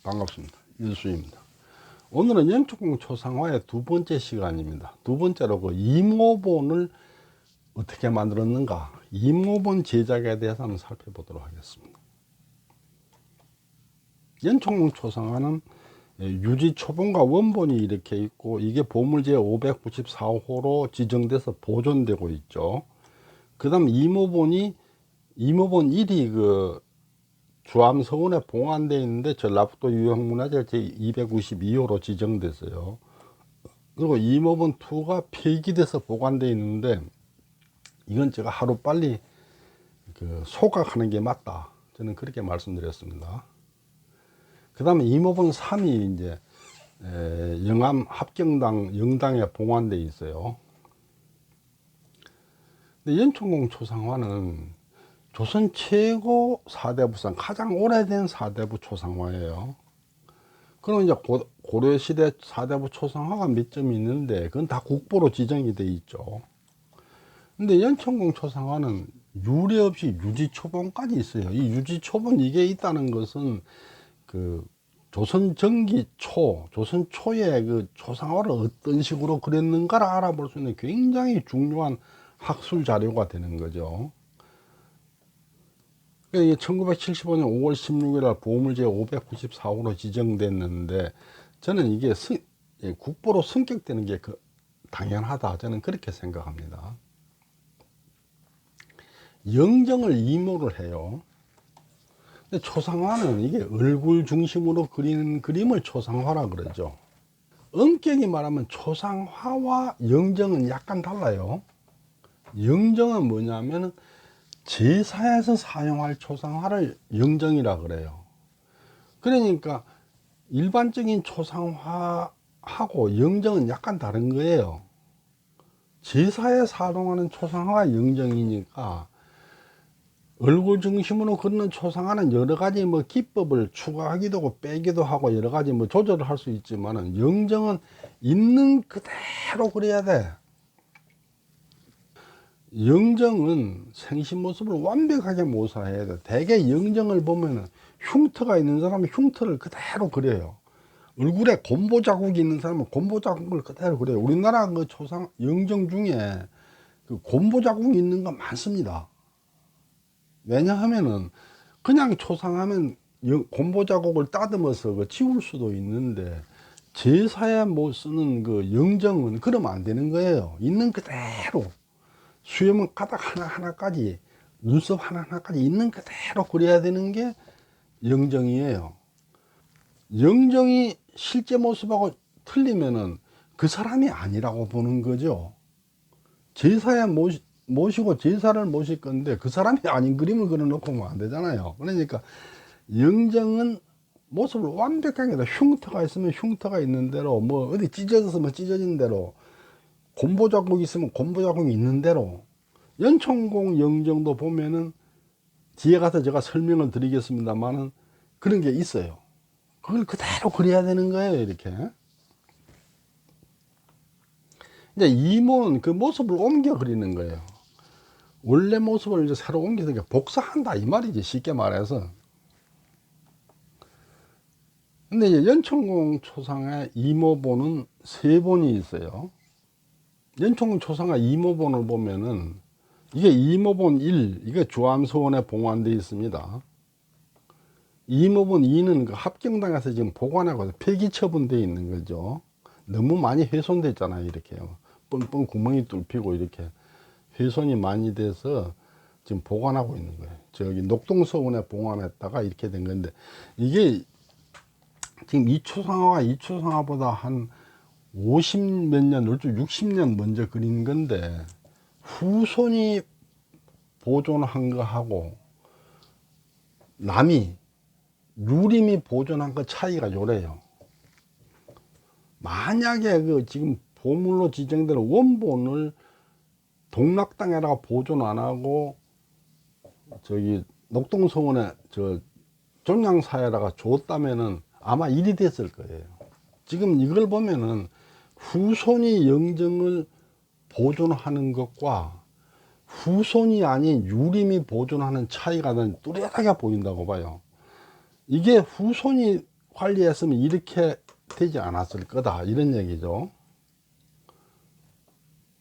반갑습니다. 일수입니다. 오늘은 연촉공 초상화의 두 번째 시간입니다. 두 번째로 그 이모본을 어떻게 만들었는가, 이모본 제작에 대해서 한번 살펴보도록 하겠습니다. 연촉공 초상화는 유지 초본과 원본이 이렇게 있고, 이게 보물제 594호로 지정돼서 보존되고 있죠. 그 다음 이모본 1이 그 주암 서원에 봉안되어 있는데 전라북도 유형문화재 제292호로 지정됐어요. 그리고 이모본 2가 폐기돼서 보관되어 있는데, 이건 제가 하루빨리 소각하는 게 맞다, 저는 그렇게 말씀드렸습니다. 그 다음에 이모본 3이 이제 영암 합경당 영당에 봉안되어 있어요. 근데 연촉공 초상화는 조선 최고 사대부상, 가장 오래된 사대부 초상화예요. 그럼 이제 고려시대 사대부 초상화가 몇 점 있는데, 그건 다 국보로 지정이 돼 있죠. 근데 연촉공 초상화는 유례 없이 유지초본까지 있어요. 이 유지초본 이게 있다는 것은 그 조선 전기 초, 조선 초에 그 초상화를 어떤 식으로 그렸는가를 알아볼 수 있는 굉장히 중요한 학술 자료가 되는 거죠. 1975년 5월 16일 보물제 594호로 지정됐는데, 저는 이게 국보로 승격되는 게 당연하다, 저는 그렇게 생각합니다. 영정을 이모를 해요. 근데 초상화는 이게 얼굴 중심으로 그리는 그림을 초상화라 그러죠. 엄격히 말하면 초상화와 영정은 약간 달라요. 영정은 뭐냐면 제사에서 사용할 초상화를 영정이라 그래요. 그러니까 일반적인 초상화하고 영정은 약간 다른 거예요. 제사에 사용하는 초상화가 영정이니까, 얼굴 중심으로 그리는 초상화는 여러 가지 기법을 추가하기도 하고 빼기도 하고 여러 가지 조절을 할 수 있지만은, 영정은 있는 그대로 그려야 돼. 영정은 생신 모습을 완벽하게 모사해야 돼. 대개 영정을 보면은 흉터가 있는 사람은 흉터를 그대로 그려요. 얼굴에 곰보 자국이 있는 사람은 곰보 자국을 그대로 그려요. 우리나라 그 초상 영정 중에 그 곰보 자국이 있는 거 많습니다. 왜냐하면은 그냥 초상하면 곰보 자국을 따듬어서 지울 수도 있는데, 제사에 쓰는 그 영정은 그러면 안 되는 거예요. 있는 그대로 수염은 가닥 하나하나까지, 눈썹 하나하나까지 있는 그대로 그려야 되는 게 영정이에요. 영정이 실제 모습하고 틀리면은 그 사람이 아니라고 보는 거죠. 제사에 모시고 제사를 모실 건데 그 사람이 아닌 그림을 그려놓고 면 안 되잖아요. 그러니까 영정은 모습을 완벽하게, 흉터가 있으면 흉터가 있는 대로, 어디 찢어졌으면 찢어진 대로, 곰보 자국이 있으면 곰보 자국이 있는 대로, 연촉공 영정도 보면은 뒤에 가서 제가 설명을 드리겠습니다만은 그런 게 있어요. 그걸 그대로 그려야 되는 거예요, 이렇게. 이제 이모는 그 모습을 옮겨 그리는 거예요. 원래 모습을 이제 새로 옮겨서 복사한다, 이 말이지, 쉽게 말해서. 근데 이제 연촉공 초상의 이모본은 세 본이 있어요. 연촉공 초상의 이모본을 보면은 이게 이모본 1, 이게 주암서원에 봉안되어 있습니다. 이모본 2는 그 합경당에서 지금 보관하고 폐기 처분되어 있는 거죠. 너무 많이 훼손됐잖아요, 이렇게요. 뻥뻥 구멍이 뚫히고 이렇게 훼손이 많이 돼서 지금 보관하고 있는 거예요. 저기 녹동서원에 봉안했다가 이렇게 된 건데, 이게 지금 이 초상화보다 한 50 몇 년, 60년 먼저 그린 건데, 후손이 보존한 거하고 남이 유림이 보존한 거 차이가 요래요. 만약에 지금 보물로 지정된 원본을 동락당에다가 보존 안 하고 저기 녹동서원에 존양사에다가 줬다면은 아마 일이 됐을 거예요. 지금 이걸 보면은 후손이 영정을 보존하는 것과 후손이 아닌 유림이 보존하는 차이가 뚜렷하게 보인다고 봐요. 이게 후손이 관리했으면 이렇게 되지 않았을 거다, 이런 얘기죠.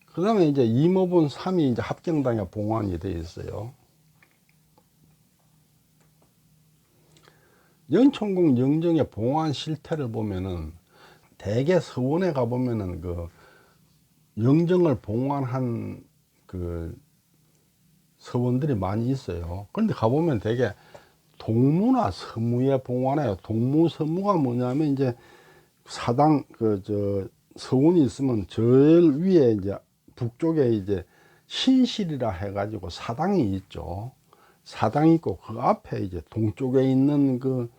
그 다음에 이제 임업원 3이 이제 합경당에 봉환이 되어 있어요. 영천궁 영정의 봉환 실태를 보면은 대개 서원에 가보면은 그 영정을 봉환한 그 서원들이 많이 있어요. 그런데 가보면 되게 동무나 서무에 봉환해요. 동무, 서무가 뭐냐면 이제 사당 서원이 있으면 제일 위에 이제 북쪽에 이제 신실이라 해가지고 사당이 있죠. 사당이 있고 그 앞에 이제 동쪽에 있는 그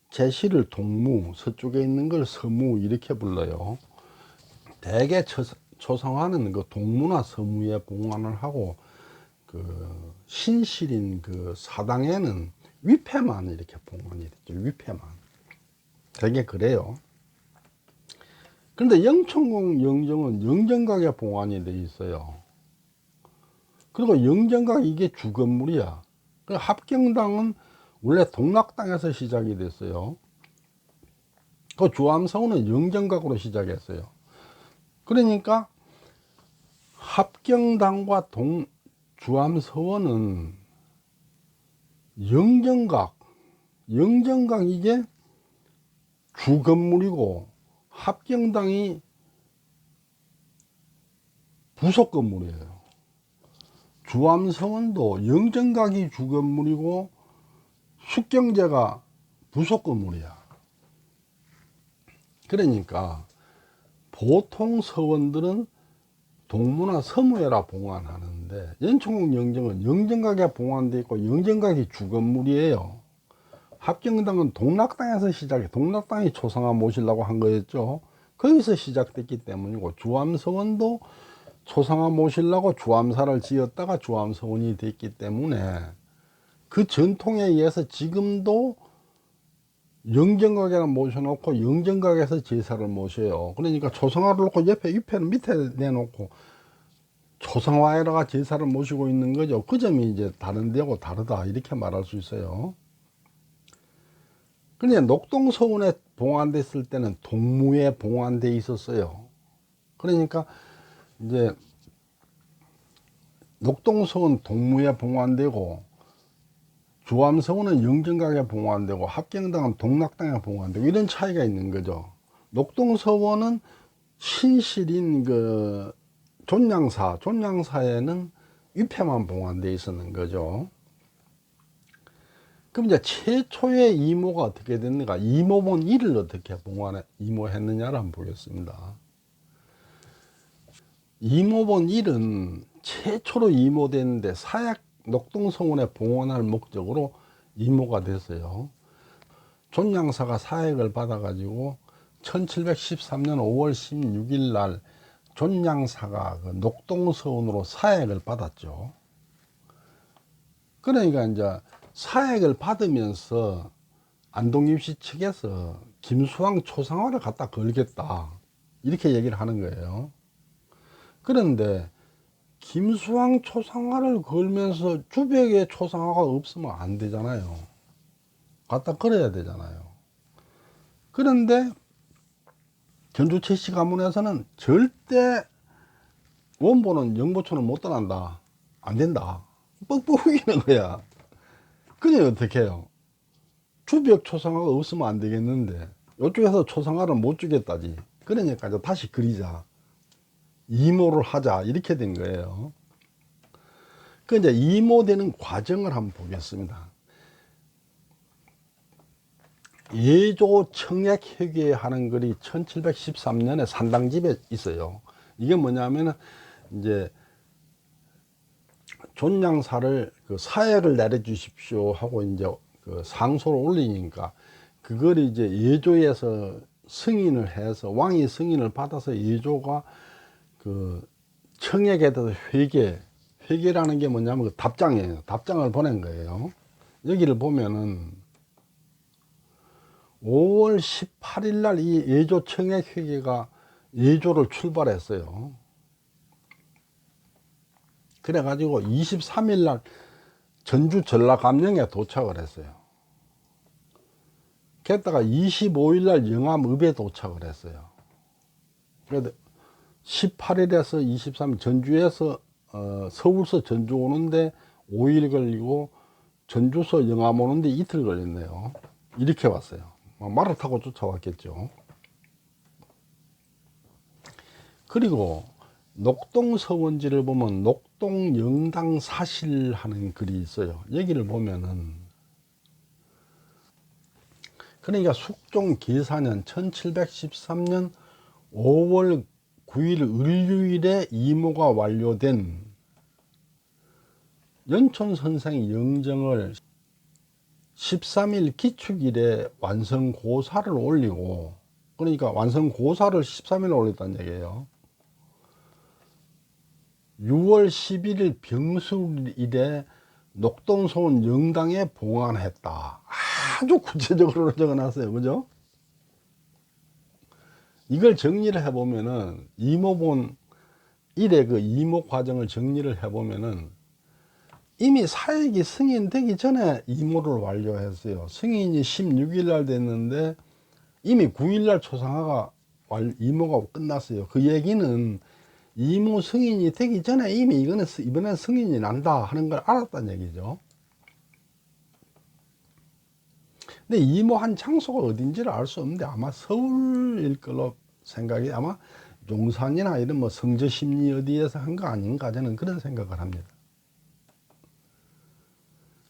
제실을 동무, 서쪽에 있는 걸 서무 이렇게 불러요. 대개 초상화는 그 동무나 서무에 봉환을 하고 그 신실인 그 사당에는 위패만 이렇게 봉환이 됐죠. 위패만. 되게 그래요. 그런데 영천궁 영정은 영정각에 봉환이 돼 있어요. 그리고 영정각 이게 주건물이야. 그 합경당은 원래 동락당에서 시작이 됐어요. 그 주암서원은 영정각으로 시작했어요. 그러니까 합경당과 주암서원은 영정각 이게 주건물이고 합경당이 부속 건물이에요. 주암서원도 영정각이 주건물이고 숙경제가 부속 건물이야. 그러니까 보통 서원들은 동무나 서무에라 봉환하는데 연천궁 영정은 영정각에 봉환되어 있고 영정각이 주건물이에요. 합경당은 동락당에서 시작해. 동락당이 초상화 모시려고 한 거였죠. 거기서 시작됐기 때문이고 주암서원도 초상화 모시려고 주암사를 지었다가 주암서원이 됐기 때문에 그 전통에 의해서 지금도 영정각에나 모셔놓고 영정각에서 제사를 모셔요. 그러니까 초상화를 놓고 옆에 위패는 밑에 내놓고 초상화에다가 제사를 모시고 있는 거죠. 그 점이 이제 다른 데하고 다르다 이렇게 말할 수 있어요. 근데 녹동서원에 봉환됐을 때는 동무에 봉환돼 있었어요. 그러니까 이제 녹동서원 동무에 봉환되고 주암서원은 영정각에 봉환되고 합경당은 동락당에 봉환되고 이런 차이가 있는 거죠. 녹동서원은 신실인 그 존양사에는 위패만 봉환되어 있었는 거죠. 그럼 이제 최초의 이모가 어떻게 됐는가? 이모본 1을 어떻게 이모했느냐를 한번 보겠습니다. 이모본 1은 최초로 이모됐는데 사약 녹동서원에 봉헌할 목적으로 이모가 됐어요. 존양사가 사액을 받아가지고 1713년 5월 16일 날 존양사가 그 녹동서원으로 사액을 받았죠. 그러니까 이제 사액을 받으면서 안동입시 측에서 김수왕 초상화를 갖다 걸겠다 이렇게 얘기를 하는 거예요. 그런데 김수왕 초상화를 걸면서 주벽에 초상화가 없으면 안 되잖아요. 갖다 걸어야 되잖아요. 그런데 전주 최씨 가문에서는 절대 원본은 영보촌을 못 떠난다. 안 된다. 뻑뻑 우기는 거야. 그냥 어떻게 해요? 주벽 초상화가 없으면 안 되겠는데 이쪽에서 초상화를 못 주겠다지. 그러니까 이제 다시 그리자. 이모를 하자. 이렇게 된 거예요. 그 이제 이모되는 과정을 한번 보겠습니다. 예조 청액회계 하는 글이 1713년에 산당집에 있어요. 이게 뭐냐면은 이제 존양사를 그 사액을 내려주십시오 하고 이제 그 상소를 올리니까 그걸 이제 예조에서 승인을 해서 왕이 승인을 받아서 예조가 그 청액에 대해서 회계라는 게 뭐냐면 그 답장이에요. 답장을 보낸 거예요. 여기를 보면은 5월 18일 날 이 예조 청액 회계가 예조를 출발했어요. 그래가지고 23일 날 전주 전라감령에 도착을 했어요. 게다가 25일 날 영암읍에 도착을 했어요. 그래도 18일에서 23일 전주에서 서울서 전주 오는데 5일 걸리고 전주서 영암 오는데 이틀 걸렸네요. 이렇게 왔어요. 말을 타고 쫓아왔겠죠. 그리고 녹동서원지를 보면 녹동영당사실하는 글이 있어요. 여기를 보면은 그러니까 숙종 계사년 1713년 5월 9일 을류일에 이모가 완료된 연촌선생 영정을 13일 기축일에 완성고사를 올리고, 그러니까 완성고사를 13일 올렸다는 얘기예요. 6월 11일 병술일에 녹동서원 영당에 봉안했다. 아주 구체적으로 적어놨어요. 그죠? 이걸 정리를 해보면은 이모본 일의 그 이모 과정을 정리를 해보면은 이미 사역이 승인되기 전에 이모를 완료했어요. 승인이 16일 날 됐는데 이미 9일 날 초상화가 이모가 끝났어요. 그 얘기는 이모 승인이 되기 전에 이미 이번엔 승인이 난다 하는 걸 알았다는 얘기죠. 근데 이모 한 장소가 어딘지를 알 수 없는데 아마 서울일 걸로 생각이, 아마 용산이나 이런 뭐 성저심리 어디에서 한 거 아닌가, 저는 그런 생각을 합니다.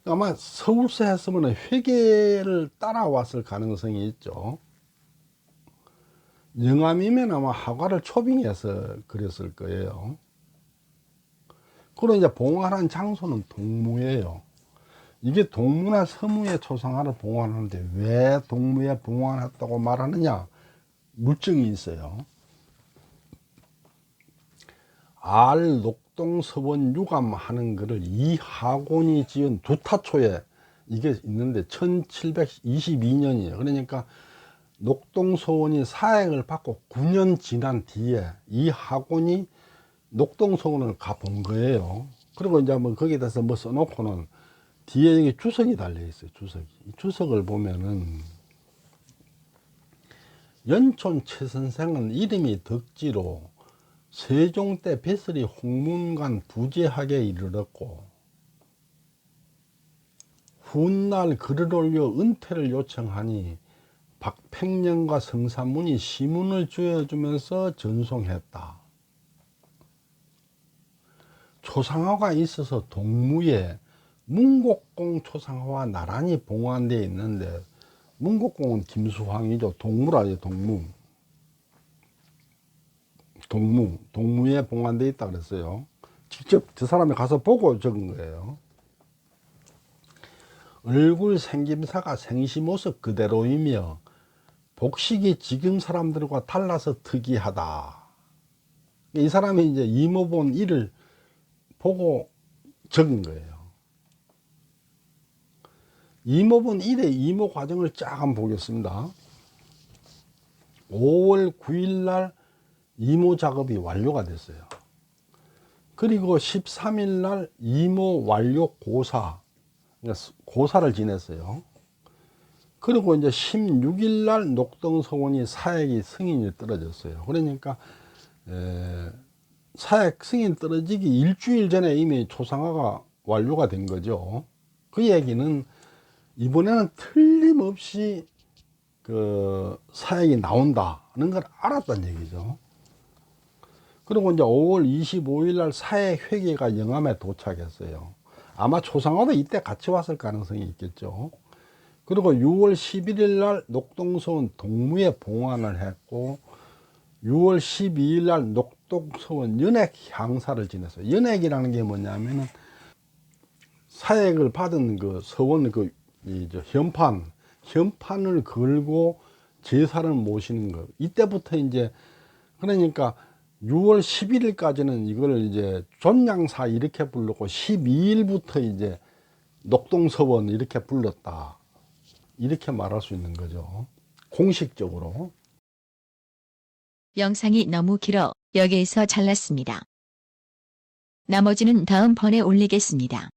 아마 서울서 했으면 회계를 따라왔을 가능성이 있죠. 영암이면 아마 하과를 초빙해서 그렸을 거예요. 그리고 이제 봉안한 장소는 동무예요. 이게 동무나 서무의 초상화를 봉안하는데 왜 동무에 봉안했다고 말하느냐? 물증이 있어요. 알 녹동서원 유감 하는 글을 이하곤이 지은 두타초에 이게 있는데 1722년이에요. 그러니까 녹동서원이 사행을 받고 9년 지난 뒤에 이하곤이 녹동서원을 가본 거예요. 그리고 이제 뭐 거기에 대해서 뭐 써놓고는 뒤에 여기 주석이 달려 있어요. 주석이. 이 주석을 보면은 연촌 최 선생은 이름이 덕지로 세종 때 배설이 홍문관 부재하게 이르렀고 훗날 글을 올려 은퇴를 요청하니 박팽령과 성삼문이 시문을 주어주면서 전송했다. 초상화가 있어서 동무에 문곡공 초상화와 나란히 봉안되어 있는데, 문곡공은 김수황이죠. 동무라죠. 동무에 봉안되어 있다 그랬어요. 직접 저 사람이 가서 보고 적은 거예요. 얼굴 생김새가 생시 모습 그대로이며 복식이 지금 사람들과 달라서 특이하다. 이 사람이 이제 이모본 일을 보고 적은 거예요. 이모본 일의 이모 과정을 쫙 한번 보겠습니다. 5월 9일 날 이모 작업이 완료가 됐어요. 그리고 13일 날 이모 완료 고사, 고사를 지냈어요. 그리고 이제 16일 날 녹동서원이 사액이 승인이 떨어졌어요. 그러니까 사액 승인 떨어지기 일주일 전에 이미 초상화가 완료가 된 거죠. 그 얘기는 이번에는 틀림없이 그 사액이 나온다는 걸 알았다는 얘기죠. 그리고 이제 5월 25일 날 사액 회계가 영암에 도착했어요. 아마 초상화도 이때 같이 왔을 가능성이 있겠죠. 그리고 6월 11일 날 녹동서원 동무에 봉안을 했고 6월 12일 날 녹동서원 연액 향사를 지냈어요. 연액이라는 게 뭐냐면은 사액을 받은 그 서원 현판을 걸고 제사를 모시는 거. 이때부터 이제 그러니까 6월 11일까지는 이걸 이제 존양사 이렇게 불렀고 12일부터 이제 녹동서원 이렇게 불렀다. 이렇게 말할 수 있는 거죠. 공식적으로. 영상이 너무 길어 여기에서 잘랐습니다. 나머지는 다음번에 올리겠습니다.